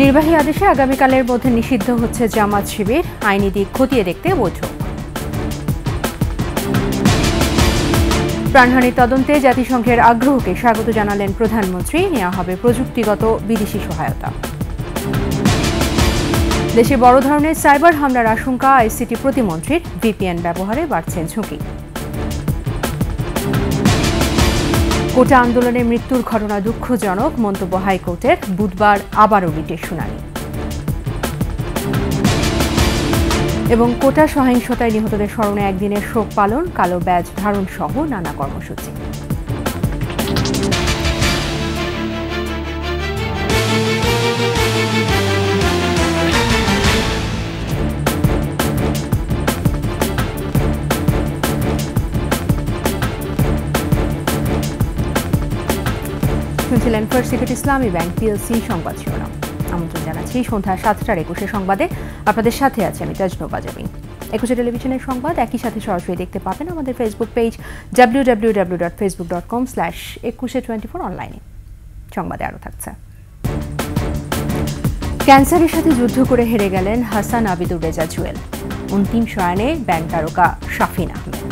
নির্বাহী আদেশে আগামীকালের মধ্যে নিষিদ্ধ হচ্ছে জামাত শিবির, আইনি দিক খতিয়ে দেখতে বৈঠক। প্রাণহানির তদন্তে জাতিসংঘের আগ্রহকে স্বাগত জানালেন প্রধানমন্ত্রী, নেওয়া হবে প্রযুক্তিগত বিদেশি সহায়তা। দেশে বড় ধরনের সাইবার হামলার আশঙ্কা, আইসিটি প্রতিমন্ত্রীর, ভিপিএন ব্যবহারে বাড়ছে ঝুঁকি। কোটা আন্দোলনে মৃত্যুর ঘটনা দুঃখজনক, মন্তব্য হাইকোর্টের, বুধবার আবারও রিটের শুনানি। এবং কোটা সহিংসতায় নিহতদের স্মরণে একদিনের শোক পালন, কালো ব্যাজ ধারণ সহ নানা কর্মসূচি। শুনছিলেন ফার্স্ট সিকিউরিটি ইসলামী ব্যাংক পিএলসি সংবাদ শিরোনাম। আমন্ত্রণ জানাচ্ছি সন্ধ্যা 7টার 21 সংবাদে। আপনাদের সাথে আছে আমি তাজনূর জামিন। 21 টেলিভিশনের সংবাদ একই সাথে সরাসরি দেখতে পাবেন আমাদের ফেসবুক পেজ www.facebook.com/2124 অনলাইনে। সংবাদে আরও থাকছে। ক্যান্সারের সাথে যুদ্ধ করে হেরে গেলেন হাসান আবিদুর রেজা জুয়েল, অন্তিম শয়ানে ব্যাংক তারকা শাফিন আহমেদ।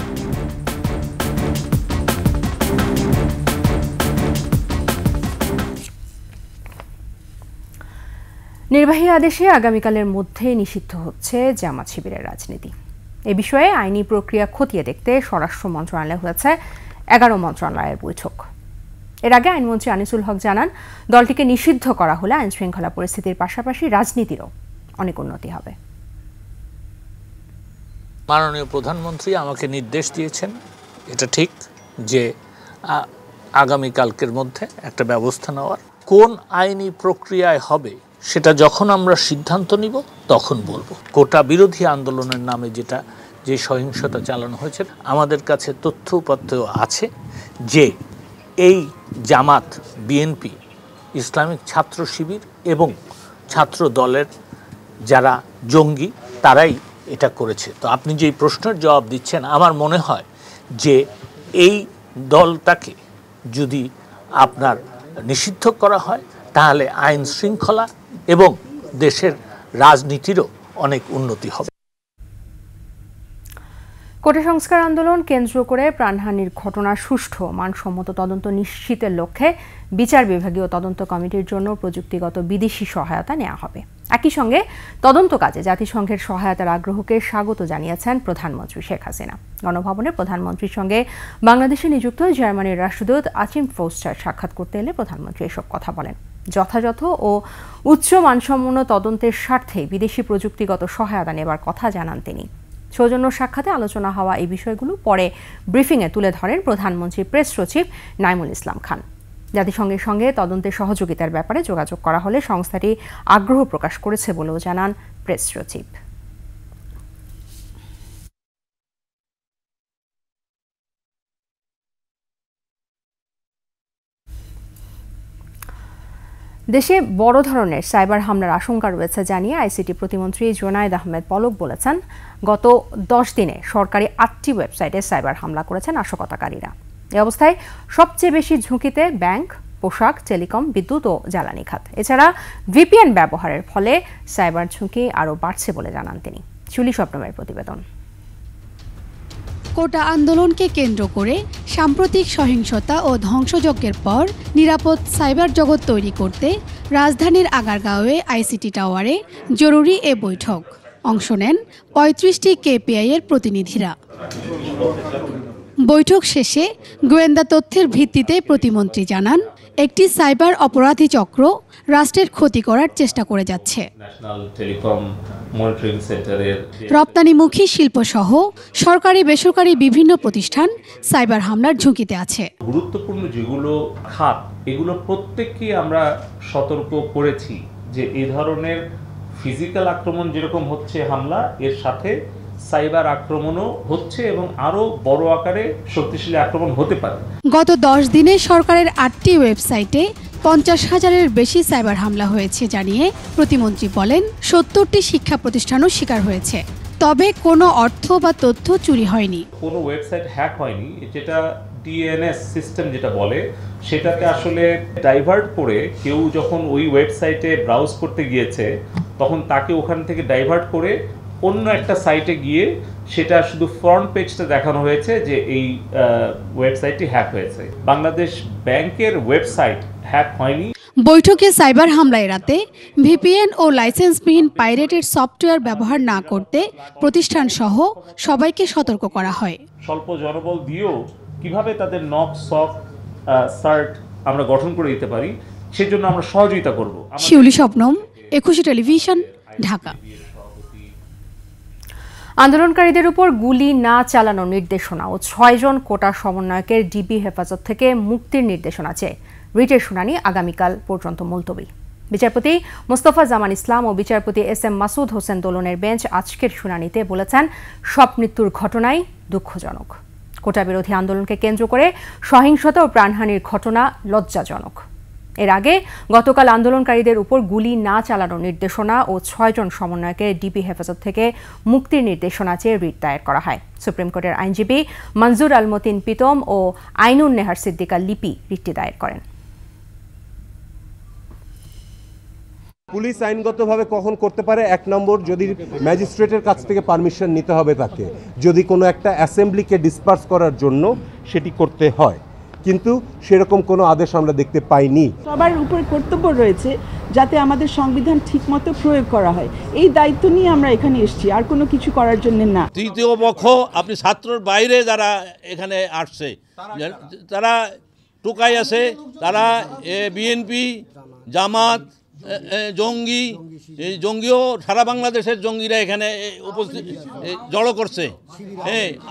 নির্বাহী আদেশে আগামীকালের মধ্যে নিষিদ্ধ হচ্ছে জামাত শিবিরের রাজনীতি। এ বিষয়ে আইনি প্রক্রিয়া খতিয়ে দেখতে স্বরাষ্ট্র মন্ত্রণালয়ে হয়েছে 11 মন্ত্রণালয়ের বৈঠক। এর আগে আইনমন্ত্রী আনিসুল হক জানান, দলটিকে নিষিদ্ধ করা হলে আইন শৃঙ্খলা পরিস্থিতির পাশাপাশি রাজনীতিরও অনেক উন্নতি হবে। মাননীয় প্রধানমন্ত্রী আমাকে নির্দেশ দিয়েছেন, এটা ঠিক যে আগামীকালকের মধ্যে একটা ব্যবস্থা নেওয়ার। কোন আইনি প্রক্রিয়ায় হবে সেটা যখন আমরা সিদ্ধান্ত নিব তখন বলবো। কোটা বিরোধী আন্দোলনের নামে যে সহিংসতা চালানো হয়েছে, আমাদের কাছে তথ্য উপাত্ত আছে যে এই জামাত, বিএনপি, ইসলামিক ছাত্র শিবির এবং ছাত্র দলের যারা জঙ্গি তারাই এটা করেছে। তো আপনি যে প্রশ্নের জবাব দিচ্ছেন, আমার মনে হয় যে এই দলটাকে যদি আপনার নিষিদ্ধ করা হয় তাহলে আইন শৃঙ্খলা এবং দেশের রাজনীতিরও অনেক উন্নতি হবে। কোটা সংস্কার আন্দোলন কেন্দ্র করে প্রাণহানির ঘটনার সুষ্ঠু মানসম্মত তদন্ত নিশ্চিতের লক্ষ্যে বিচার বিভাগীয় তদন্ত কমিটির জন্য প্রযুক্তিগত বিদেশি সহায়তা নেওয়া হবে। একই সঙ্গে তদন্ত কাজে জাতিসংঘের সহায়তার আগ্রহকে স্বাগত জানিয়েছেন প্রধানমন্ত্রী শেখ হাসিনা। গণভবনে প্রধানমন্ত্রীর সঙ্গে বাংলাদেশে নিযুক্ত জার্মানির রাষ্ট্রদূত আচিম ফোস্টার সাক্ষাৎ করতে এলে প্রধানমন্ত্রী এসব কথা বলেন। যথাযথ ও উচ্চ মানসম্পন্ন তদন্তের স্বার্থে বিদেশি প্রযুক্তিগত সহায়তা নেবার কথা জানান তিনি। সৌজন্য সাক্ষাতে আলোচনা হওয়া এই বিষয়গুলো পরে ব্রিফিংয়ে তুলে ধরেন প্রধানমন্ত্রীর প্রেস সচিব নাইমুল ইসলাম খান। জাতিসংঘের সঙ্গে তদন্তের সহযোগিতার ব্যাপারে যোগাযোগ করা হলে সংস্থাটি আগ্রহ প্রকাশ করেছে বলেও জানান প্রেস সচিব। দেশে বড় ধরনের সাইবার হামলার আশঙ্কা রয়েছে জানিয়ে আইসিটি প্রতিমন্ত্রী জোনায়েদ আহমেদ পলক বলেছেন, গত 10 দিনে সরকারি 8টি ওয়েবসাইটে সাইবার হামলা করেছেন নাশকতাকারীরা। এই অবস্থায় সবচেয়ে বেশি ঝুঁকিতে ব্যাংক, পোশাক, টেলিকম, বিদ্যুৎ ও জ্বালানি খাত। এছাড়া ভিপিএন ব্যবহারের ফলে সাইবার ঝুঁকি আরও বাড়ছে বলে জানান তিনি। চুলি স্বপ্নমের প্রতিবেদন। কোটা আন্দোলনকে কেন্দ্র করে সাম্প্রতিক সহিংসতা ও ধ্বংসযজ্ঞের পর নিরাপদ সাইবার জগৎ তৈরি করতে রাজধানীর আগারগাঁওয়ে আইসিটি টাওয়ারে জরুরি এ বৈঠক। অংশ নেন 35টি কেপিআই এর প্রতিনিধিরা। বৈঠক শেষে গোয়েন্দা তথ্যের ভিত্তিতে প্রতিমন্ত্রী জানান, একটি সাইবার অপরাধী চক্র রাষ্ট্রের ক্ষতি করার চেষ্টা করে যাচ্ছে। রপ্তানিমুখী শিল্পসহ সরকারি বেসরকারি বিভিন্ন প্রতিষ্ঠান সাইবার হামলার ঝুঁকিতে আছে। গুরুত্বপূর্ণ যেগুলো খাত, এগুলো প্রত্যেককেই আমরা সতর্ক করেছি যে এই ধরনের ফিজিক্যাল আক্রমণ যেরকম হচ্ছে হামলা, এর সাথে সাইবার আক্রমণও হচ্ছে এবং আরও বড় আকারে শক্তিশালী আক্রমণ হতে পারে। গত 10 দিনে সরকারের 8টি ওয়েবসাইটে 50,000-এর বেশি সাইবার হামলা হয়েছে জানিয়ে প্রতিমন্ত্রী বলেন, 70টি শিক্ষা প্রতিষ্ঠানও শিকার হয়েছে। তবে কোনো অর্থ বা তথ্য চুরি হয়নি। কোনো ওয়েবসাইট হ্যাক হয়নি, যেটা টিএনএস সিস্টেম যেটা বলে, সেটাকে আসলে ডাইভার্ট করে কেউ যখন ওই ওয়েবসাইটে ব্রাউজ করতে গিয়েছে তখন তাকে ওখান থেকে ডাইভার্ট করে অন্য একটা সাইটে গিয়ে সেটা শুধু ফ্রন্ট পেজটা দেখানো হয়েছে যে এই ওয়েবসাইটটি হ্যাক হয়েছে। বাংলাদেশ ব্যাংকের ওয়েবসাইট হ্যাক হয়নি। বৈঠকে সাইবার হামলা এড়াতে ভিপিএন ও লাইসেন্সবিহীন পাইরেটেড সফটওয়্যার ব্যবহার না করতে প্রতিষ্ঠান সহ সবাইকে সতর্ক করা হয়। স্বল্প জনবল দিয়েও কিভাবে তাদের নক সক সার্ট আমরা গঠন করে দিতে পারি সেজন্য আমরা সহযোগিতা করব। শিউলি স্বপ্নম, একুশে টেলিভিশন, ঢাকা। আন্দোলনকারীদের উপর গুলি না চালানোর নির্দেশনা ও 6 জন কোটা সমন্বয়কের ডিবি হেফাজত থেকে মুক্তির নির্দেশনা চেয়ে রিটের শুনানি আগামীকাল পর্যন্ত মুলতবি। বিচারপতি মোস্তফা জামান ইসলাম ও বিচারপতি এস.এম. মাসুদ হোসেন দোলনের বেঞ্চ আজকের শুনানিতে বলেছেন, সব মৃত্যুর ঘটনাই দুঃখজনক। কোটা বিরোধী আন্দোলনকে কেন্দ্র করে সহিংসতা ও প্রাণহানির ঘটনা লজ্জাজনক। এর আগে গতকাল আন্দোলনকারীদের উপর গুলি না চালানোর নির্দেশনা ও 6 জন সমন্বয়কের ডিবি হেফাজত থেকে মুক্তির নির্দেশনা চেয়ে রিট দায়ের করা হয়। সুপ্রিম কোর্টের আইনজীবী মনজুর আল মতিন পিতম ও আইনুন নেহার সিদ্দিকা লিপি রিটটি দায়ের করেন। পুলিশ আইনগতভাবে কখন করতে পারে? 1 নম্বর, যদি ম্যাজিস্ট্রেটের কাছ থেকে পারমিশন নিতে হবে তাকে, যদি কোনো একটা অ্যাসেম্বলিকে ডিসপার্স করার জন্য সেটি করতে হয়, কিন্তু সেরকম কোনো আদেশ আমরা দেখতে পাইনি। সবার উপরে কর্তব্য রয়েছে যাতে আমাদের সংবিধান ঠিকমতো প্রয়োগ করা হয়, এই দায়িত্ব নিয়ে আমরা এখানে এসেছি, আর কোনো কিছু করার জন্য না। তৃতীয় পক্ষ আপনি ছাত্রর বাইরে যারা এখানে আসছে, তারা টোকাই আছে, তারা বিএনপি, জামাত, জঙ্গি, এই জঙ্গিও সারা বাংলাদেশের জঙ্গিরা এখানে উপস্থিত জড়ো করছে।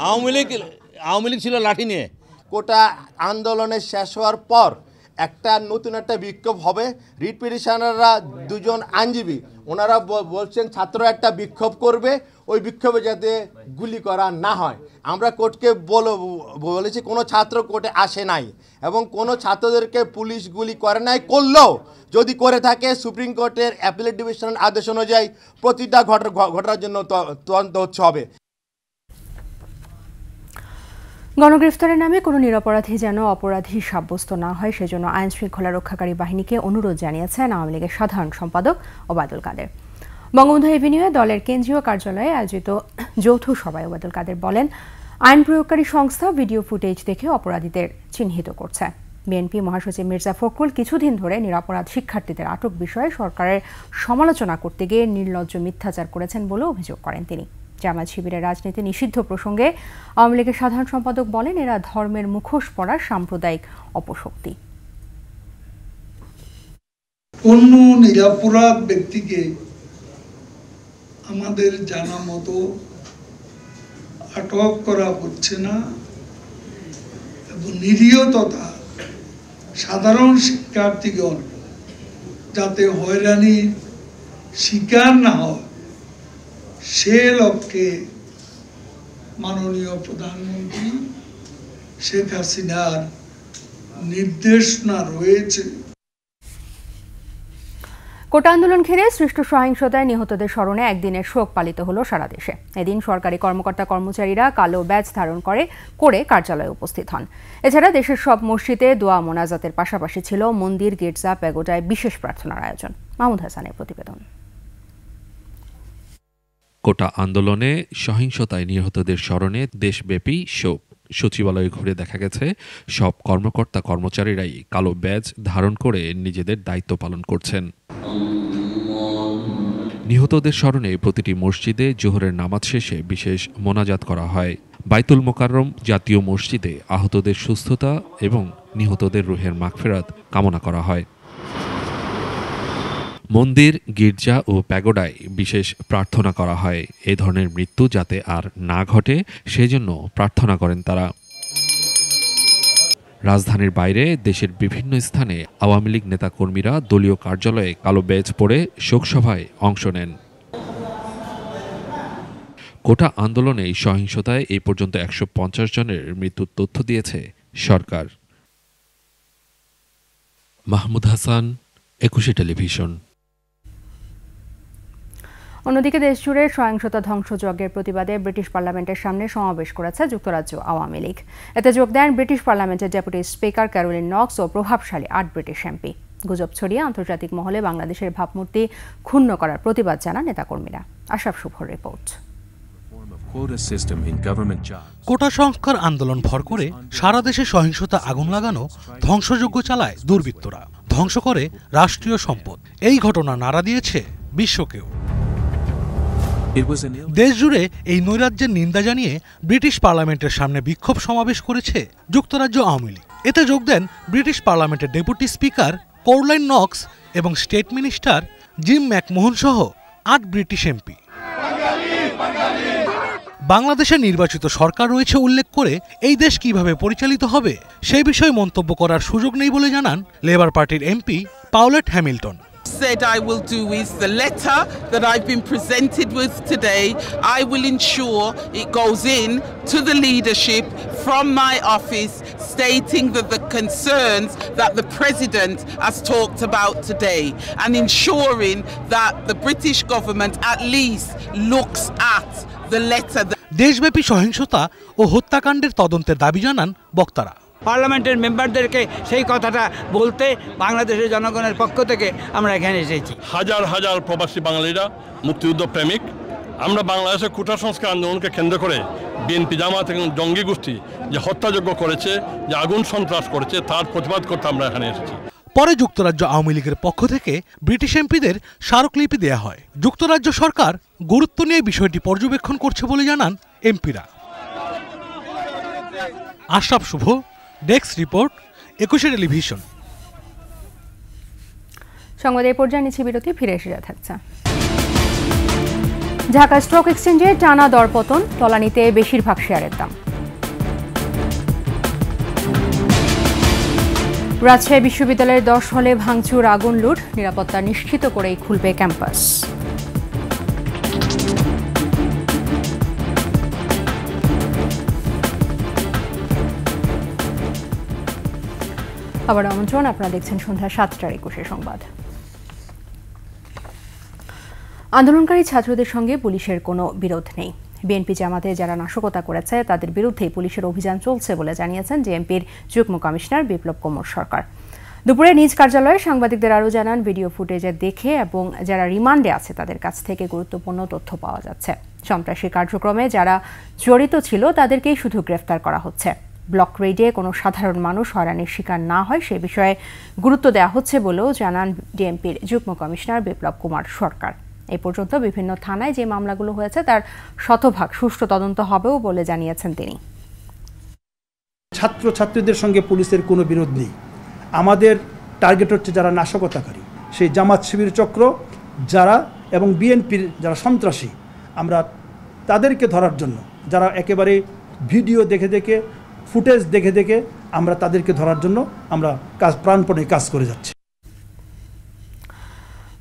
আওয়ামী লীগ ছিল লাঠি নিয়ে। কোটা আন্দোলনের শেষ হওয়ার পর নতুন একটা বিক্ষোভ হবে। রিট পিটিশনাররা 2 জন আইনজীবী ওনারা বলছেন ছাত্ররা একটা বিক্ষোভ করবে, ওই বিক্ষোভে যাতে গুলি করা না হয়। আমরা কোর্টকে বলেছি কোনো ছাত্র কোর্টে আসে নাই এবং কোনো ছাত্রদেরকে পুলিশ গুলি করে নাই, করলেও যদি করে থাকে সুপ্রিম কোর্টের অ্যাপিলেট ডিভিশনের আদেশ অনুযায়ী প্রতিটা ঘটনার জন্য তদন্ত হবে। গণগ্রেফতারের নামে কোনো নিরপরাধী যেন অপরাধী সাব্যস্ত না হয় সেজন্য আইন শৃঙ্খলা রক্ষাকারী বাহিনীকে অনুরোধ জানিয়েছেন আওয়ামী লীগের সাধারণ সম্পাদক ওবায়দুল কাদের। বঙ্গবন্ধু এভিনিউয়ে দলের কেন্দ্রীয় কার্যালয়ে আয়োজিত যৌথ সভায় ওবায়দুল কাদের বলেন, আইন প্রয়োগকারী সংস্থা ভিডিও ফুটেজ দেখে অপরাধীদের চিহ্নিত করছে। বিএনপি মহাসচিব মির্জা ফখরুল কিছুদিন ধরে নিরপরাধ শিক্ষার্থীদের আটক বিষয়ে সরকারের সমালোচনা করতে গিয়ে নির্লজ্জ মিথ্যাচার করেছেন বলে অভিযোগ করেন তিনি। জামায়াত শিবিরের রাজনীতি নিষিদ্ধ প্রসঙ্গে আওয়ামী লীগের সাধারণ সম্পাদক বলেন, এরা ধর্মের মুখোশ পরা সাম্প্রদায়িক অপশক্তি। অন্য নিরপরাধ ব্যক্তিকে আমাদের জানা মতো আটক করা হচ্ছে না এবং নিরীহ তথা সাধারণ শিক্ষার্থীগণ যাতে হয়রানির শিকার না হয় সে লক্ষ্যে মাননীয় প্রধানমন্ত্রী শেখ হাসিনার নির্দেশনা রয়েছে। কোটা আন্দোলন ঘিরে সৃষ্ট সহিংসতায় নিহতদের স্মরণে একদিনের শোক পালিত হলো সারা দেশে। এদিন সরকারি কর্মকর্তা কর্মচারীরা কালো ব্যাজ ধারণ করে কার্যালয়ে উপস্থিত হন। এছাড়া দেশের সব মসজিদে দোয়া মোনাজাতের পাশাপাশি ছিল মন্দির, গির্জা, প্যাগোডায় বিশেষ প্রার্থনার আয়োজন। মাহমুদ হাসানের প্রতিবেদন। কোটা আন্দোলনে সহিংসতায় নিহতদের স্মরণে দেশব্যাপী শোক। সচিবালয়ে ঘুরে দেখা গেছে সব কর্মকর্তা কর্মচারীরাই কালো ব্যাজ ধারণ করে নিজেদের দায়িত্ব পালন করছেন। নিহতদের স্মরণে প্রতিটি মসজিদে জোহরের নামাজ শেষে বিশেষ মোনাজাত করা হয়। বাইতুল মোকাররম জাতীয় মসজিদে আহতদের সুস্থতা এবং নিহতদের রুহের মাগফিরাত কামনা করা হয়। মন্দির, গির্জা ও প্যাগোডায় বিশেষ প্রার্থনা করা হয়। এ ধরনের মৃত্যু যাতে আর না ঘটে সেজন্য প্রার্থনা করেন তারা। রাজধানীর বাইরে দেশের বিভিন্ন স্থানে আওয়ামী লীগ নেতাকর্মীরা দলীয় কার্যালয়ে কালো ব্যাজ পরে শোকসভায় অংশ নেন। কোটা আন্দোলনে সহিংসতায় এই পর্যন্ত 150 জনের মৃত্যুর তথ্য দিয়েছে সরকার। মাহমুদ হাসান, একুশে টেলিভিশন। অন্যদিকে দেশজুড়ে সহিংসতা ধ্বংসযজ্ঞের প্রতিবাদে ব্রিটিশ পার্লামেন্টের সামনে সমাবেশ করেছে যুক্তরাজ্য আওয়ামী লীগ। এতে যোগ দেন ব্রিটিশ পার্লামেন্টের ডেপুটি স্পিকার ক্যারোলিন নক্স ও প্রভাবশালী 8 ব্রিটিশ এমপি। গুজব ছড়িয়ে আন্তর্জাতিক মহলে বাংলাদেশের ভাবমূর্তি ক্ষুণ্ণ করার প্রতিবাদ জানান নেতাকর্মীরা। আশরাফ শুভর রিপোর্ট। কোটা সংস্কার আন্দোলন ভর করে সারা দেশে সহিংসতা আগুন লাগানো, ধ্বংসযজ্ঞ চালায় দুর্বৃত্তরা, ধ্বংস করে রাষ্ট্রীয় সম্পদ। এই ঘটনা নাড়া দিয়েছে বিশ্বকেও। দেশজুড়ে এই নৈরাজ্যের নিন্দা জানিয়ে ব্রিটিশ পার্লামেন্টের সামনে বিক্ষোভ সমাবেশ করেছে যুক্তরাজ্য আওয়ামী লীগ। এতে যোগ দেন ব্রিটিশ পার্লামেন্টের ডেপুটি স্পিকার ক্যারোলাইন নক্স এবং স্টেট মিনিস্টার জিম ম্যাকমোহন সহ 8 ব্রিটিশ এমপি। বাংলাদেশের নির্বাচিত সরকার রয়েছে উল্লেখ করে এই দেশ কিভাবে পরিচালিত হবে সেই বিষয়ে মন্তব্য করার সুযোগ নেই বলে জানান লেবার পার্টির MP Paulette Hamilton. Said I will do is the letter that I've been presented with today, I will ensure it goes in to the leadership from my office, stating that the concerns that the President has talked about today and ensuring that the British government at least looks at the letter. দেশব্যাপী সহিংসতা ও হত্যাকাণ্ডের তদন্তের দাবি জানান বক্তারা। পার্লামেন্টের মেম্বারদেরকে সেই কথাটা বলতে বাংলাদেশের জনগণের পক্ষ থেকে আমরা এখানে এসেছি। হাজার হাজার প্রবাসী বাঙালিরা মুক্তিযুদ্ধ প্রেমিক। আমরা বাংলাদেশের কোটা সংস্কার আন্দোলনকে কেন্দ্র করে বিএনপি, জামাত এবং জঙ্গি গোষ্ঠী যে হত্যাযজ্ঞ করেছে, যে আগুন সন্ত্রাস করেছে, তার প্রতিবাদ করতে আমরা এখানে এসেছি। পরে যুক্তরাজ্য আওয়ামী লীগের পক্ষ থেকে ব্রিটিশ এমপিদের স্মারকলিপি দেয়া হয়। যুক্তরাজ্য সরকার গুরুত্ব নিয়ে বিষয়টি পর্যবেক্ষণ করছে বলে জানান এমপিরা। আশরাফ শুভ, ডেস্ক রিপোর্ট, 21 টেলিভিশন। সংবাদ এই পর্যায়ে নিচ্ছে বিরতি, ফিরে এসে থাকছে। ঢাকা স্টক এক্সচেঞ্জে টানা দরপতন, তলানিতে বেশিরভাগ শেয়ারের দাম। রাজশাহী বিশ্ববিদ্যালয়ের 10 হলে ভাঙচুর, আগুন, লুট, নিরাপত্তা নিশ্চিত করেই খুলবে ক্যাম্পাস। আবার আমন্ত্রণ, আপনারা দেখছেন সন্ধ্যা 7টার 21 সংবাদ। আন্দোলনকারী ছাত্রদের সঙ্গে পুলিশের কোনো বিরোধ নেই। বিএনপি জামাতে যারা নাশকতা করেছে তাদের বিরুদ্ধেই পুলিশের অভিযান চলছে বলে জানিয়েছেন জেএমপির যুগ্ম কমিশনার বিপ্লব কুমার সরকার। দুপুরে নিজ কার্যালয়ে সাংবাদিকদের আরও জানান, ভিডিও ফুটেজে দেখে এবং যারা রিমান্ডে আছে তাদের কাছ থেকে গুরুত্বপূর্ণ তথ্য পাওয়া যাচ্ছে। সন্ত্রাসী কার্যক্রমে যারা জড়িত ছিল তাদেরকেই শুধু গ্রেফতার করা হচ্ছে। ব্লক রেডে কোনো সাধারণ মানুষ হয়রানির শিকার না হয় সে বিষয়ে গুরুত্ব দেওয়া হচ্ছে বলেও জানান ডিএমপির যুগ্ম কমিশনার বিপ্লব কুমার সরকার। এই পর্যন্ত বিভিন্ন থানায় যে মামলাগুলো হয়েছে তার শতভাগ সুষ্ঠু তদন্ত হবেও বলে জানিয়েছেন তিনি। ছাত্রছাত্রীদের সঙ্গে পুলিশের কোনো বিরোধ নেই। আমাদের টার্গেট হচ্ছে যারা নাশকতাকারী, সেই জামাত শিবির চক্র যারা এবং বিএনপির যারা সন্ত্রাসী, আমরা তাদেরকে ধরার জন্য, যারা একেবারে ভিডিও দেখে দেখে, ফুটেজ দেখে দেখে আমরা তাদেরকে ধরার জন্য আমরা প্রাণপণে কাজ করে যাচ্ছি।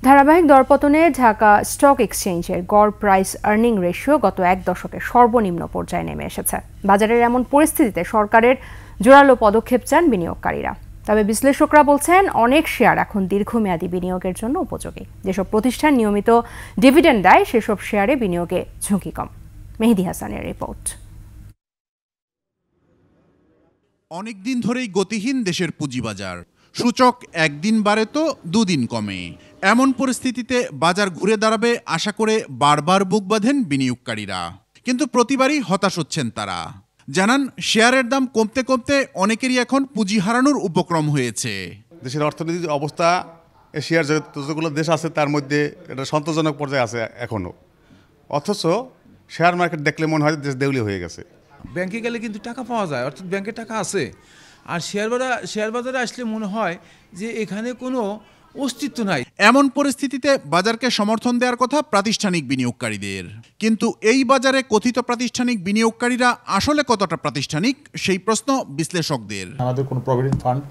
ধারাবাহিক দরপতনে ঢাকা স্টক এক্সচেঞ্জের গড় প্রাইস আর্নিং রেশিও গত 1 দশকে সর্বনিম্ন পর্যায়ে নেমে এসেছে। বাজারের এমন পরিস্থিতিতে সরকারের জোরালো পদক্ষেপ চান বিনিয়োগকারীরা। তবে বিশ্লেষকরা বলছেন, অনেক শেয়ার এখন দীর্ঘমেয়াদী বিনিয়োগের জন্য উপযোগী। যেসব প্রতিষ্ঠান নিয়মিত ডিভিডেন্ড দেয় সেসব শেয়ারে বিনিয়োগে ঝুঁকি কম। মেহেদি হাসানের রিপোর্ট। অনেকদিন ধরেই গতিহীন দেশের পুঁজিবাজার। সূচক একদিন বাড়ে তো দুদিন কমে। এমন পরিস্থিতিতে বাজার ঘুরে দাঁড়াবে আশা করে বারবার বুক বাঁধেন বিনিয়োগকারীরা, কিন্তু প্রতিবারই হতাশ হচ্ছেন তারা। জানান, শেয়ারের দাম কমতে কমতে অনেকেরই এখন পুঁজি হারানোর উপক্রম হয়েছে। দেশের অর্থনৈতিক অবস্থা, শেয়ার যতগুলো দেশ আছে তার মধ্যে এটা সন্তোষজনক পর্যায়ে আছে এখনও, অথচ শেয়ার মার্কেট দেখলে মনে হয় দেশ দেউলিয়া হয়ে গেছে। ব্যাংকে গেলে কিন্তু টাকা পাওয়া যায়, অর্থাৎ ব্যাংকে টাকা আছে, আর শেয়ার বাজারে আসলে মনে হয় যে এখানে কোনো অস্তিত্ব নাই। এমন পরিস্থিতিতে বাজারকে সমর্থন দেওয়ার কথা প্রাতিষ্ঠানিক বিনিয়োগকারীদের, কিন্তু এই বাজারে কথিত প্রাতিষ্ঠানিক বিনিয়োগকারীরা আসলে কতটা প্রাতিষ্ঠানিক সেই প্রশ্ন বিশ্লেষকদের। আমাদের কোনো প্রভিডেন্ট ফান্ড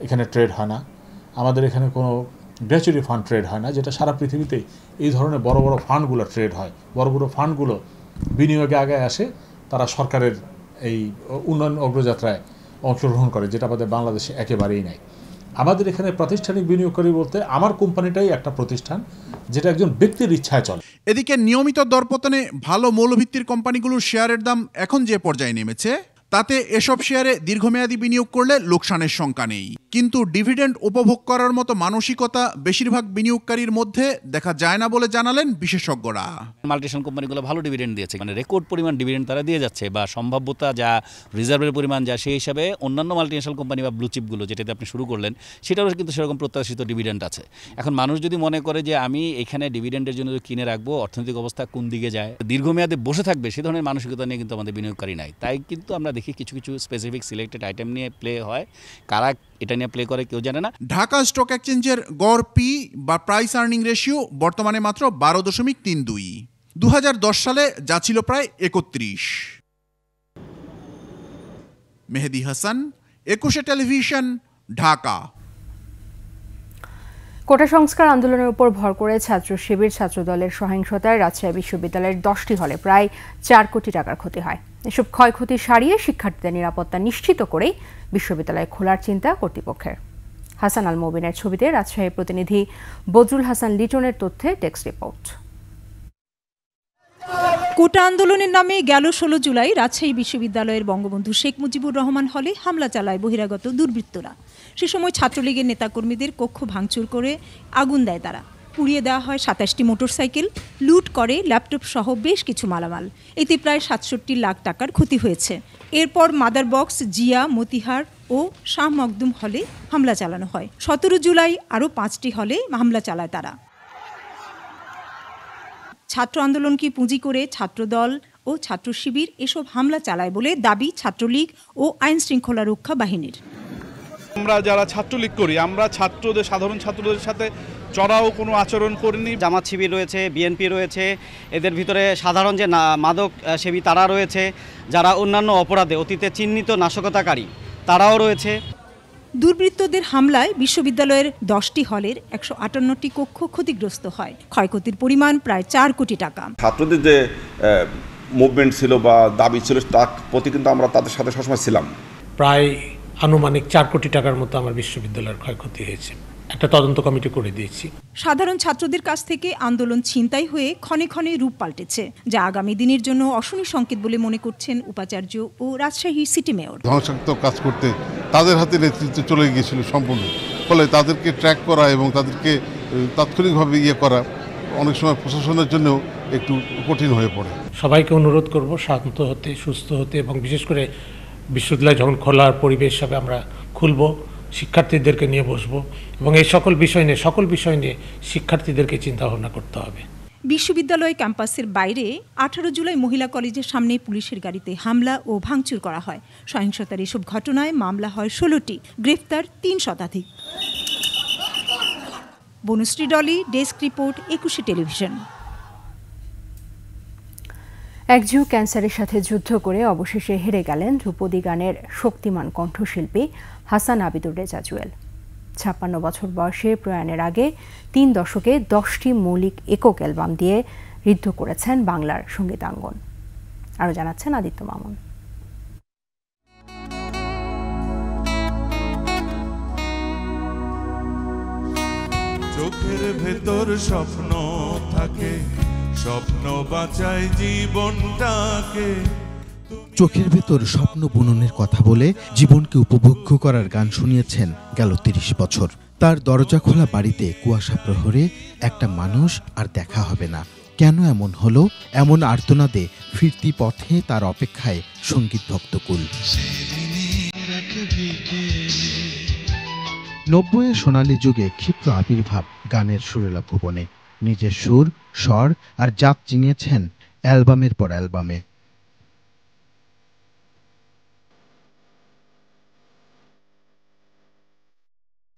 এখানে ট্রেড হয় না, আমাদের এখানে কোনো গ্র্যাচুইটি ফান্ড ট্রেড হয় না, যেটা সারা পৃথিবীতে এই ধরনের বড় বড় ফান্ডগুলো ট্রেড হয়। বড় বড় ফান্ডগুলো বিনিয়োগে আগে আসে, তারা সরকারের এই উন্নয়ন অগ্রযাত্রায় অংশগ্রহণ করে, যেটা আমাদের বাংলাদেশে একেবারেই নাই। আমাদের এখানে প্রাতিষ্ঠানিক বিনিয়োগকারী বলতে আমার কোম্পানিটাই একটা প্রতিষ্ঠান যেটা একজন ব্যক্তির ইচ্ছায় চলে। এদিকে নিয়মিত দরপতনে ভালো মৌলভিত্তির কোম্পানিগুলোর শেয়ারের দাম এখন যে পর্যায়ে নেমেছে তাতে এসব শেয়ারে দীর্ঘমেয়াদী বিনিয়োগ করলে লোকসানের শঙ্কা নেই। কিন্তু ডিভিডেন্ড উপভোগ করার মতো মানসিকতা বেশিরভাগ বিনিয়োগকারীর মধ্যে দেখা যায় না বলে জানালেন বিশেষজ্ঞরা। মাল্টিনেশনাল কোম্পানিগুলো ভালো ডিভিডেন্ড দিয়েছে, মানে রেকর্ড পরিমাণ ডিভিডেন্ড তারা দিয়ে যাচ্ছে, বা সম্ভাব্যতা যা রিজার্ভের পরিমাণ যা সেই হিসাবে অন্যান্য মাল্টিনেশনাল কোম্পানি বা ব্লু চিপগুলো যেটাতে আপনি শুরু করলেন সেটারও কিন্তু সেরকম প্রত্যাশিত ডিভিডেন্ড আছে। এখন মানুষ যদি মনে করে যে আমি এখানে ডিভিডেন্ডের জন্য কিনে রাখবো, অর্থনৈতিক অবস্থা কোন দিকে যায়, দীর্ঘমেয়াদে বসে থাকবে, সে ধরনের মানসিকতা নিয়ে কিন্তু আমাদের বিনিয়োগকারী নাই। তাই কিন্তু আমরা দেখি কিছু কিছু স্পেসিফিক সিলেক্টেড আইটেম নিয়ে প্লে হয়, কারা এটা নিয়ে প্লে করে কেউ জানে না। ঢাকা স্টক এক্সচেঞ্জের গড় পি বা প্রাইস আর্নিং রেশিও বর্তমানে মাত্র 12.32। 2010 সালে যা ছিল প্রায় 31। মেহেদি হাসান, 21 টেলিভিশন, ঢাকা। কোটা সংস্কার আন্দোলনের উপর ভর করে ছাত্র শিবির ছাত্রদলের সহিংসতায় রাজশাহী বিশ্ববিদ্যালয়ের 10টি হলে প্রায় 4 কোটি টাকার ক্ষতি হয়। এসব ক্ষয়ক্ষতি সারিয়ে শিক্ষার্থীদের নিরাপত্তা নিশ্চিত করেই বিশ্ববিদ্যালয় খোলার চিন্তা কর্তৃপক্ষের। হাসান আল মোবিনের ছবিতে রাজশাহী প্রতিনিধি বজরুল হাসান লিটনের তথ্যে টেক্সট রিপোর্ট। কোটা আন্দোলনের নামে গেল 16 জুলাই রাজশাহী বিশ্ববিদ্যালয়ের বঙ্গবন্ধু শেখ মুজিবুর রহমান হলে হামলা চালায় বহিরাগত দুর্বৃত্তরা। সে সময় ছাত্রলীগের নেতাকর্মীদের কক্ষ ভাঙচুর করে আগুন দেয় তারা। পুড়িয়ে দেওয়া হয় 27টি মোটরসাইকেল, লুট করে ল্যাপটপ সহ বেশ কিছু মালামাল। এতে প্রায় 67 লাখ টাকার ক্ষতি হয়েছে। এরপর মাদার বক্স, জিয়া, মতিহার ও শাহ মখদুম হলে হামলা চালানো হয়। 17 জুলাই আরও 5টি হলে হামলা চালায় তারা। ছাত্র আন্দোলনকে পুঁজি করে ছাত্রদল ও ছাত্র শিবির এসব হামলা চালায় বলে দাবি ছাত্রলীগ ও আইন শৃঙ্খলা রক্ষা বাহিনীর। আমরা যারা ছাত্রলীগ করি, আমরা ছাত্রদের, সাধারণ ছাত্রদের সাথে চড়াও কোনো আচরণ করিনি। জামাত শিবির রয়েছে, বিএনপি রয়েছে, এদের ভিতরে সাধারণ যে মাদক সেবী তারা রয়েছে, যারা অন্যান্য অপরাধে অতীতে চিহ্নিত নাশকতাকারী তারাও রয়েছে। দুর্বৃত্তদের হামলায় বিশ্ববিদ্যালয়ের 10টি হলের 158টি কক্ষ ক্ষতিগ্রস্ত হয়। ক্ষয়ক্ষতির পরিমাণ প্রায় 4 কোটি টাকা। ছাত্রদের যে মুভমেন্ট ছিল বা দাবি ছিল তার প্রতি কিন্তু আমরা তাদের সাথে সবসময় ছিলাম। প্রায় আনুমানিক 4 কোটি টাকার মতো আমার বিশ্ববিদ্যালয়ের ক্ষয়ক্ষতি হয়েছে। একটা তদন্ত কমিটি করে দিয়েছি। সাধারণ ছাত্রদের কাছ থেকে আন্দোলন ছিনতাই হয়ে ক্ষণে ক্ষণে রূপ পাল্টেছে, যা আগামী দিনের জন্য অশনি সংকেত বলে মনে করছেন উপাচার্য ও রাজশাহী সিটি মেয়র। ধ্বংসাত্মক কাজ করতে তাদের হাতে নেতৃত্ব চলে গিয়েছিল সম্পূর্ণ, ফলে তাদেরকে ট্র্যাক করা এবং তাদেরকে তাৎক্ষণিকভাবে করা অনেক সময় প্রশাসনের জন্য একটু কঠিন হয়ে পড়ে। সবাইকে অনুরোধ করব শান্ত হতে, সুস্থ হতে, এবং বিশেষ করে বিশ্ববিদ্যালয় যখন খোলার পরিবেশ হবে আমরা খুলব, শিক্ষার্থীদেরকে নিয়ে বসবো এবং এই সকল বিষয় নিয়ে শিক্ষার্থীদেরকে চিন্তা ভাবনা করতে হবে। বিশ্ববিদ্যালয় ক্যাম্পাসের বাইরে 18 জুলাই মহিলা কলেজের সামনে পুলিশের গাড়িতে হামলা ও ভাঙচুর করা হয়। সহিংসতার এসব ঘটনায় মামলা হয় 16টি, গ্রেফতার 3 শতাধিক। Banushree Dolly, desk report, 21 television. একজু ক্যান্সারের সাথে যুদ্ধ করে অবশেষে হেরে গেলেন ধ্রুপদী গানের শক্তিমান কণ্ঠশিল্পী হাসান আবিদুর রেজা জুয়েল। 56 বছর বয়সে প্রয়াণের আগে 3 দশকে 10টি মৌলিক একক অ্যালবাম দিয়ে ঋদ্ধ করেছেন বাংলার সঙ্গীতাঙ্গন। আরও জানাচ্ছেন আদিত্য মামুন। চোখের ভেতর স্বপ্ন থাকে, স্বপ্ন বাঁচায় জীবনটাকে। চোখের ভেতর স্বপ্ন বুননের কথা বলে জীবনকে উপভোগ্য করার গান শুনিয়েছেন গেল 30 বছর। তার দরজা খোলা বাড়িতে কুয়াশা প্রহরে একটা মানুষ আর দেখা হবে না। কেন এমন হলো? এমন আর্তনাদে ফিরতি পথে তার অপেক্ষায় সঙ্গীত ভক্তকুল। 90-এর সোনালী যুগে ক্ষিপ্র আবির্ভাব গানের সুরেলা ভুবনে। নিজের সুর, স্বর আর জাত চিনিয়েছেন অ্যালবামের পর অ্যালবামে।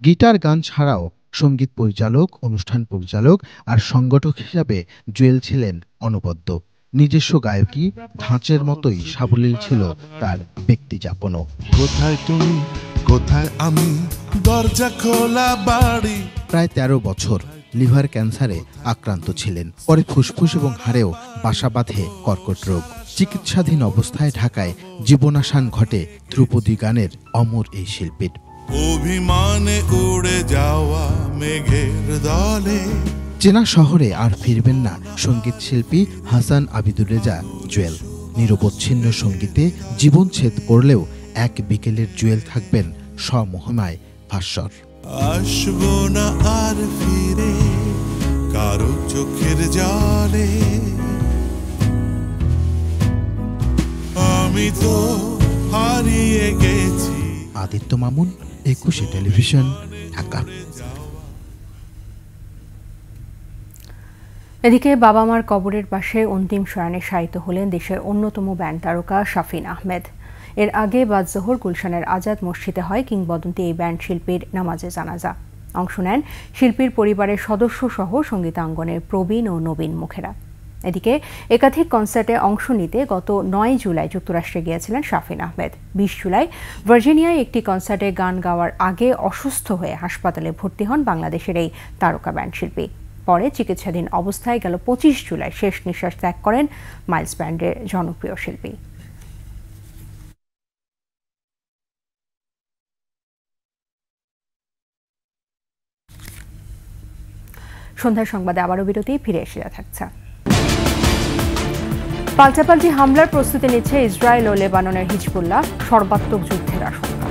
গিটার, গান ছাড়াও সঙ্গীত পরিচালক, অনুষ্ঠান পরিচালক আর সংগঠক হিসাবে জুয়েল ছিলেন অনবদ্য। নিজস্ব গায়কী ধাঁচের মতোই সাবলীল ছিল তার ব্যক্তিযাপনও। কোথায় তুমি, কোথায় আমি, দরজা খোলা বাড়ি। প্রায় 13 বছর লিভার ক্যান্সারে আক্রান্ত ছিলেন। পরে ফুসফুস এবং হাড়েও বাসা বাঁধে কর্কট রোগ। চিকিৎসাধীন অবস্থায় ঢাকায় জীবনাসান ঘটে ধ্রুপদী গানের অমর এই শিল্পীর। অভিমানে উড়ে যাওয়া মেঘের দলে। চেনা শহরে আর ফিরবেন না সঙ্গীত শিল্পী হাসান আবিদুর রেজা জুয়েল। নিরবচ্ছিন্ন সঙ্গীতে জীবনচ্ছেদ করলেও এক বিকেলের জুয়েল থাকবেন স্বমহিমায় ভাস্বর। আসবো না আর ফিরে কারো চোখের জলে, আমি তো হারিয়ে গেছি। আদিত্য মামুন, 21 টেলিভিশন, ঢাকা। এদিকে বাবা মার কবরের পাশে অন্তিম শয়নে শায়িত হলেন দেশের অন্যতম ব্যান্ড তারকা শাফিন আহমেদ। এর আগে বাদ জোহর গুলশানের আজাদ মসজিদে হয় কিংবদন্তি এই ব্যান্ড শিল্পীর নামাজে জানাজা। অংশ নেন শিল্পীর পরিবারের সদস্য সহ সঙ্গীতাঙ্গনের প্রবীণ ও নবীন মুখেরা। এদিকে একাধিক কনসার্টে অংশ নিতে গত 9 জুলাই যুক্তরাষ্ট্রে গিয়েছিলেন শাফিন আহমেদ। 20 জুলাই ভার্জিনিয়ায় একটি কনসার্টে গান গাওয়ার আগে অসুস্থ হয়ে হাসপাতালে ভর্তি হন বাংলাদেশের এই তারকা ব্যান্ড শিল্পী। পরে চিকিৎসাধীন অবস্থায় গেল 25 জুলাই শেষ নিঃশ্বাস ত্যাগ করেন মাইলস ব্যান্ডের জনপ্রিয় শিল্পী। সন্ধ্যার সংবাদে আবারও বিরতি, ফিরে এসে থাকছে। পাল্টাপাল্টি হামলার প্রস্তুতি নিচ্ছে ইসরায়েল ও লেবাননের হিজবুল্লাহ, সর্বাত্মক যুদ্ধের আশঙ্কা।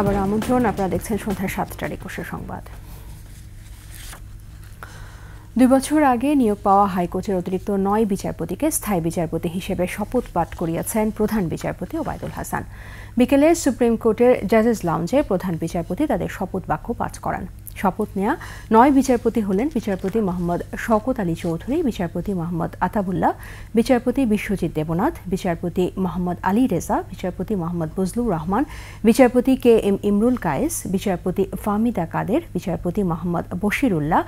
আবার আমন্ত্রণ, আপনারা দেখছেন সন্ধ্যা 7টার 21 সংবাদ। 2 বছর আগে নিয়োগ পাওয়া হাইকোর্টের অতিরিক্ত 9 বিচারপতিকে স্থায়ী বিচারপতি হিসেবে শপথ পাঠ করিয়েছেন প্রধান বিচারপতি ওবায়দুল হাসান। বিকেলে সুপ্রিম কোর্টের জাজেস লাউঞ্জে প্রধান বিচারপতি তাদের শপথ বাক্য পাঠ করান। শপথ নেওয়া 9 বিচারপতি হলেন বিচারপতি মোহাম্মদ শওকত আলী চৌধুরী, বিচারপতি মোহাম্মদ আতাবুল্লাহ, বিচারপতি বিশ্বজিৎ দেবনাথ, বিচারপতি মোহাম্মদ আলী রেজা, বিচারপতি মোহাম্মদ বজলুর রহমান, বিচারপতি কে এম ইমরুল কায়েস, বিচারপতি ফাহমিদা কাদের, বিচারপতি মোহাম্মদ বশিরুল্লাহ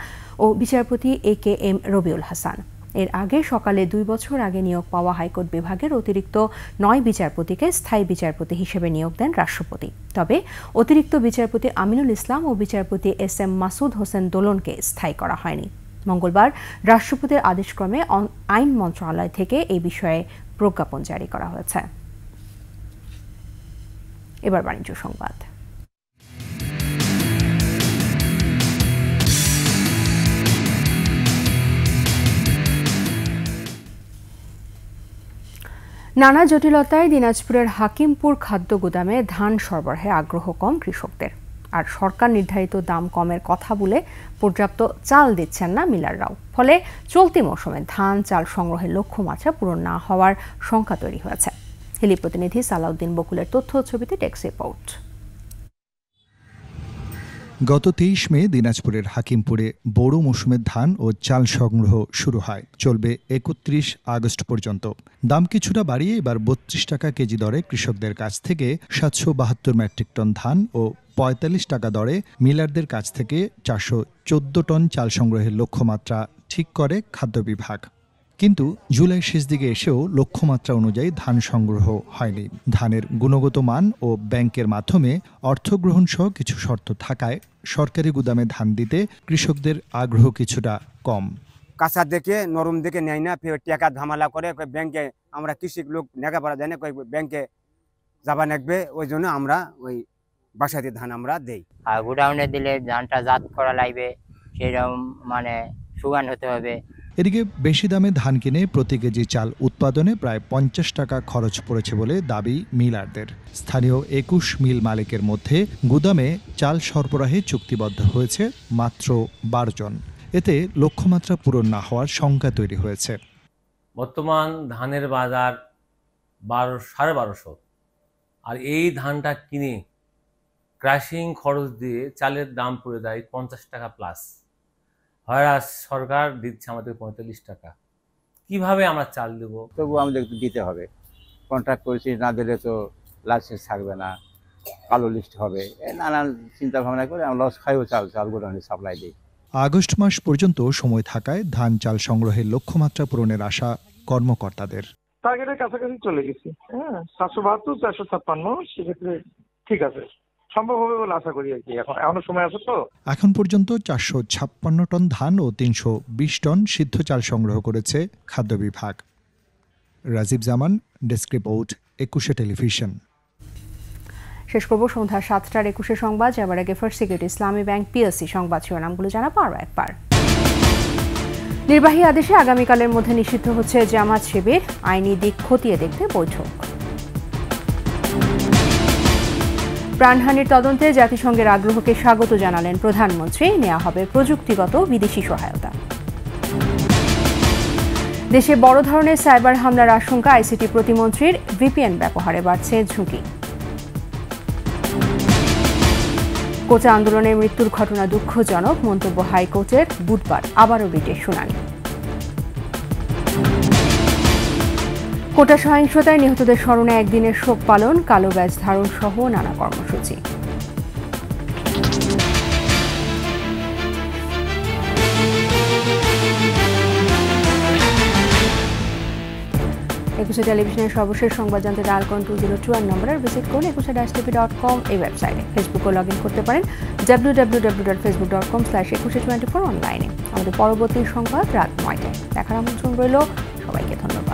ও বিচারপতি এ কে এম রবিউল হাসান। এর আগে সকালে 2 বছর আগে নিয়োগ পাওয়া হাইকোর্ট বিভাগের অতিরিক্ত 9 বিচারপতিকে স্থায়ী বিচারপতি হিসেবে নিয়োগ দেন রাষ্ট্রপতি। তবে অতিরিক্ত বিচারপতি আমিনুল ইসলাম ও বিচারপতি এস এম মাসুদ হোসেন দোলনকে স্থায়ী করা হয়নি। মঙ্গলবার রাষ্ট্রপতির আদেশক্রমে আইন মন্ত্রণালয় থেকে এই বিষয়ে প্রজ্ঞাপন জারি করা হয়েছে। এবার বাণিজ্য সংবাদ। নানা জটিলতায় দিনাজপুরের হাকিমপুর খাদ্য গুদামে ধান সরবরাহে আগ্রহ কম কৃষকদের। আর সরকার নির্ধারিত দাম কমের কথা বলে পর্যাপ্ত চাল দিচ্ছেন না মিলাররাও। ফলে চলতি মৌসুমে ধান চাল সংগ্রহের লক্ষ্যমাত্রা পূরণ না হওয়ার শঙ্কা তৈরি হয়েছে। হিলি প্রতিনিধি সালাউদ্দিন বকুলের তথ্য ছবিতে টেক্স রিপোর্ট। গত 23 মে দিনাজপুরের হাকিমপুরে বোরো মৌসুমের ধান ও চাল সংগ্রহ শুরু হয়, চলবে 31 আগস্ট পর্যন্ত। দাম কিছুটা বাড়িয়ে এবার 32 টাকা কেজি দরে কৃষকদের কাছ থেকে 772 মেট্রিক টন ধান ও 45 টাকা দরে মিলারদের কাছ থেকে 414 টন চাল সংগ্রহের লক্ষ্যমাত্রা ঠিক করে খাদ্য বিভাগ। কিন্তু জুলাই শেষ দিকে এসেও লক্ষ্যমাত্রা অনুযায়ী ধান সংগ্রহ হয়নি। ধানের গুণগত মান ও ব্যাংকের মাধ্যমে অর্থ গ্রহণ সহ কিছু শর্ত থাকায় সরকারি গুদামে ধান দিতে কৃষকদের আগ্রহ কিছুটা কম। কাঁচা দেখে নরম দেখে নেয় না, ফের টাকা ঝামেলা করে ব্যাংকে আমরা কৃষক লোক লেখাপড়া দেয় না, ব্যাংকে যাবা নেকবে, ওই জন্য আমরা ওই বাসাতে ধান আমরা দেই। আর গোডাউনে দিলে ধানটা জাত করা লাগবে, সেরকম মানে সুগান হতে হবে। এদিকে বেশি দামে ধান কিনে প্রতি কেজি চাল উৎপাদনে প্রায় 50 টাকা খরচ পড়েছে বলে দাবি মিলারদের। স্থানীয় 21 মিল মালিকের মধ্যে গুদামে চাল সরবরাহে চুক্তিবদ্ধ হয়েছে মাত্র 12 জন। এতে লক্ষ্যমাত্রা পূরণ না হওয়ার শঙ্কা তৈরি হয়েছে। বর্তমান ধানের বাজার 12,500, আর এই ধানটা কিনে ক্রাশিং খরচ দিয়ে চালের দাম পড়ে যায় 50 টাকা প্লাস। হয় সরকার দিচ্ছে আমাদের 45 টাকা, কিভাবে আমরা চাল দেবো? তবু আমাদের দিতে হবে, কন্ট্রাক্ট করেছি, না দিলে তো লাইসেন্স থাকবে না, কালো লিস্ট হবে, নানান চিন্তা ভাবনা করে আমরা লস খাইও চাল গোডাউনে সাপ্লাই দিই। আগস্ট মাস পর্যন্ত সময় থাকায় ধান চাল সংগ্রহের লক্ষ্যমাত্রা পূরণের আশা কর্মকর্তাদের। টার্গেটের কাছাকাছি চলে গেছি, 772, 456, সেক্ষেত্রে ঠিক আছে, সম্ভব হবে বলে আশা করি আর কি। এখনো সময় আছে তো। এখন পর্যন্ত 456 টন ধান ও 320 টন সিদ্ধ চাল সংগ্রহ করেছে খাদ্য বিভাগ। রাজীব জামান, ডেস্ক রিপোর্ট, 21 টেলিভিশন। শেষ করব সন্ধ্যা 7টার 21 সংবাদ। যাবার আগে ফার্স্ট সিকিউরিটি ইসলামী ব্যাংক পিএসসি সংবাদ শিরোনামগুলো জানাবো আরও একবার। নির্বাহী আদেশে আগামীকালের মধ্যে নিষিদ্ধ হচ্ছে জামাত শিবির, আইনি দিক খতিয়ে দেখতে বৈঠক। প্রাণহানির তদন্তে জাতিসংঘের আগ্রহকে স্বাগত জানালেন প্রধানমন্ত্রী, নেওয়া হবে প্রযুক্তিগত বিদেশি সহায়তা। দেশে বড় ধরনের সাইবার হামলার আশঙ্কা, আইসিটি প্রতিমন্ত্রীর, ভিপিএন ব্যবহারে বাড়ছে ঝুঁকি। কোটা আন্দোলনের মৃত্যুর ঘটনা দুঃখজনক, মন্তব্য হাইকোর্টের, বুধবার আবারও রিটের শুনানি। কোটা সহিংসতায় নিহতদের স্মরণে একদিনের শোক পালন, কালো ব্যাজ ধারণ সহ নানা কর্মসূচি। একুশে টেলিভিশনের সর্বশেষ সংবাদ জানতে ডায়াল করুন 2021 নম্বরে, ভিজিট করুন ekushe-tv.com এই ওয়েবসাইটে। ফেসবুকে লগ ইন করতে পারেন www.facebook.com/ekushe24 অনলাইনে। আমাদের পরবর্তী সংবাদ রাত 9টায় দেখার আমন্ত্রণ রইল। সবাইকে ধন্যবাদ।